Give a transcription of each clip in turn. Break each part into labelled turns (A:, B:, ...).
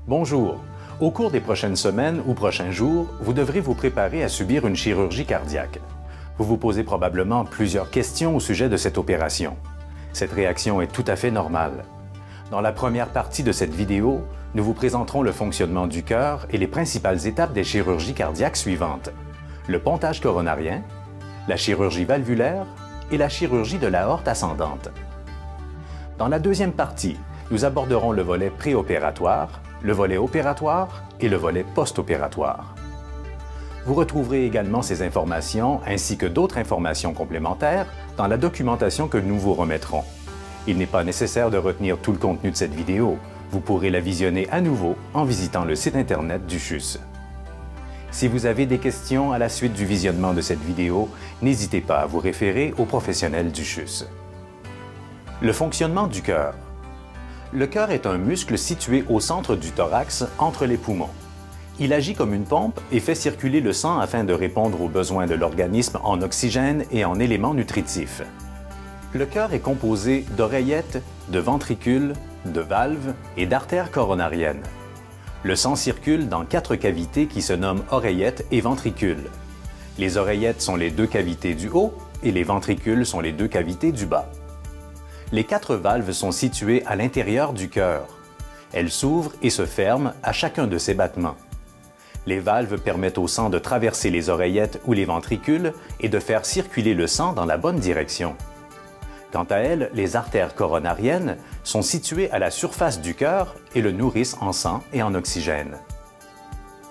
A: Bonjour. Au cours des prochaines semaines ou prochains jours, vous devrez vous préparer à subir une chirurgie cardiaque. Vous vous posez probablement plusieurs questions au sujet de cette opération. Cette réaction est tout à fait normale. Dans la première partie de cette vidéo, nous vous présenterons le fonctionnement du cœur et les principales étapes des chirurgies cardiaques suivantes: le pontage coronarien, la chirurgie valvulaire et la chirurgie de l'aorte ascendante. Dans la deuxième partie, nous aborderons le volet préopératoire, le volet opératoire et le volet post-opératoire. Vous retrouverez également ces informations ainsi que d'autres informations complémentaires dans la documentation que nous vous remettrons. Il n'est pas nécessaire de retenir tout le contenu de cette vidéo. Vous pourrez la visionner à nouveau en visitant le site Internet du CHUS. Si vous avez des questions à la suite du visionnement de cette vidéo, n'hésitez pas à vous référer aux professionnels du CHUS. Le fonctionnement du cœur. Le cœur est un muscle situé au centre du thorax, entre les poumons. Il agit comme une pompe et fait circuler le sang afin de répondre aux besoins de l'organisme en oxygène et en éléments nutritifs. Le cœur est composé d'oreillettes, de ventricules, de valves et d'artères coronariennes. Le sang circule dans 4 cavités qui se nomment oreillettes et ventricules. Les oreillettes sont les 2 cavités du haut et les ventricules sont les 2 cavités du bas. Les 4 valves sont situées à l'intérieur du cœur. Elles s'ouvrent et se ferment à chacun de ces battements. Les valves permettent au sang de traverser les oreillettes ou les ventricules et de faire circuler le sang dans la bonne direction. Quant à elles, les artères coronariennes sont situées à la surface du cœur et le nourrissent en sang et en oxygène.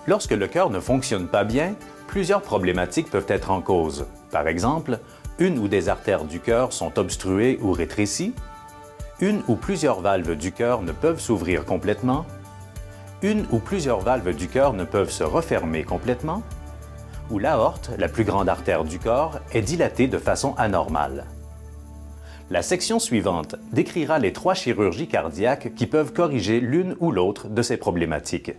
A: Lorsque le cœur ne fonctionne pas bien, plusieurs problématiques peuvent être en cause. Par exemple, une ou des artères du cœur sont obstruées ou rétrécies, une ou plusieurs valves du cœur ne peuvent s'ouvrir complètement, une ou plusieurs valves du cœur ne peuvent se refermer complètement, ou l'aorte, la plus grande artère du corps, est dilatée de façon anormale. La section suivante décrira les 3 chirurgies cardiaques qui peuvent corriger l'une ou l'autre de ces problématiques.